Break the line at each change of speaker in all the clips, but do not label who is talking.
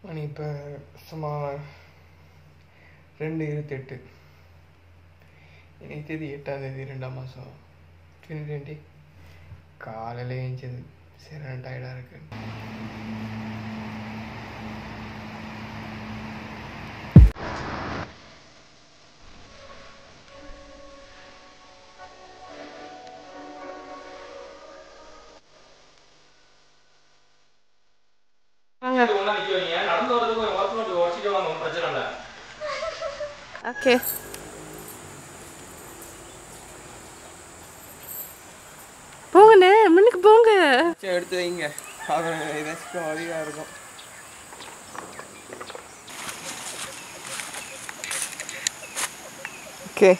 மணி இப்போ சும்மா 2:28. இன்னைக்கு தேதி 8ஆம் தேதி 2ஆம் மாதம் 2020. காலையில் ஏஞ்சது சரியான டயர்டாக இருக்கு.
ஓகே, போங்கண்ணே, முன்னுக்கு போங்க.
சரி, எடுத்து வைங்க. அவன் ஏதாச்சும் அதிகமாக இருக்கும். ஓகே,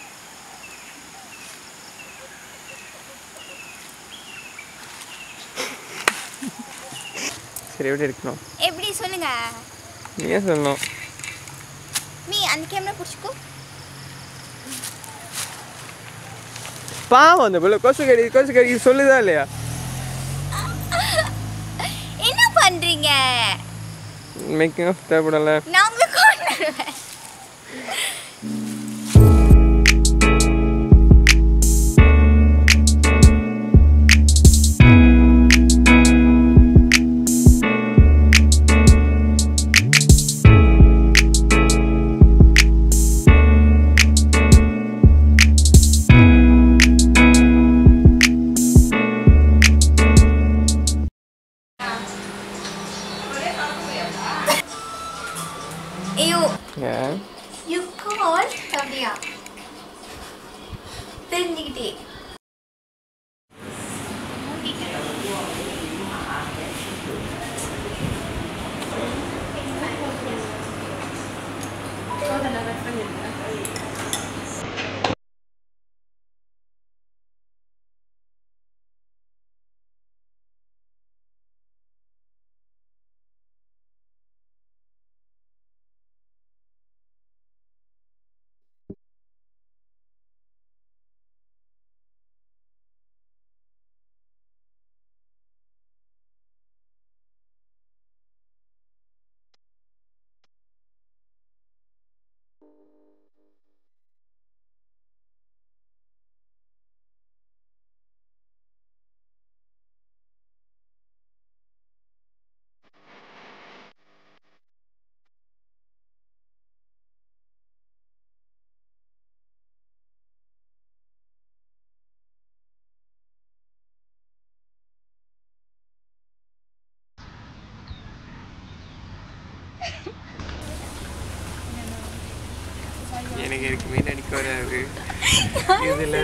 சரி, எப்படி எடுக்கணும்?
எப்படி சொல்லுங்க.
நீயே சொல்லணும்.
நீ அந்த கேமரா பிடிச்சிக்கோ.
பாவம் அந்த பிள்ளை கொசு கடி சொல்லுதா இல்லையா?
என்ன பண்றீங்க?
மேக்கிங் ஆஃப் தேவைப்படல.
நான் உங்களுக்கு கொண்டு வருவேன். You called அப்படியா? தெரிஞ்சுக்கிட்டே
எனக்கு இருக்கு மீன் அடிக்க வராது இதில்.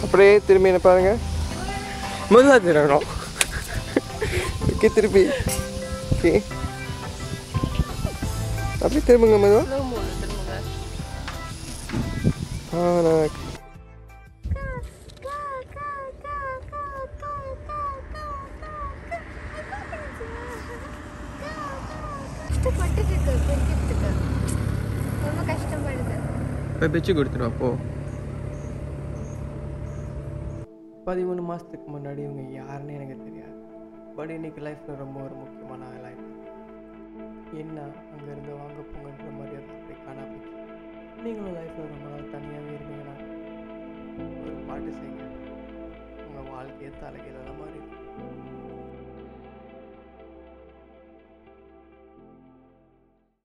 அப்படியே திரும்பி என்ன பாருங்க, முதல்ல திரும்பணும். ஓகே, திருப்பி. ஓகே, அப்படியே திரும்புங்க மெதுவா.
ரொம்ப கஷ்டப்படுது.
இப்போ பிச்சு கொடுத்துருவா போ. 13 மாதத்துக்கு முன்னாடி இவங்க யாருன்னு எனக்கு தெரியாது. பட் இன்னைக்கு லைஃப்பில் ரொம்ப ஒரு முக்கியமான லைஃப். என்ன அங்கேருந்து வாங்க போங்கன்ற மாதிரி அதை அப்படி காணாம. நீங்களும் லைஃப்பில் ரொம்ப நாள் தனியாகவே இருந்தீங்கன்னா ஒரு பாட்டு செய்யுங்க. உங்கள் வாழ்க்கையை தலைகீழ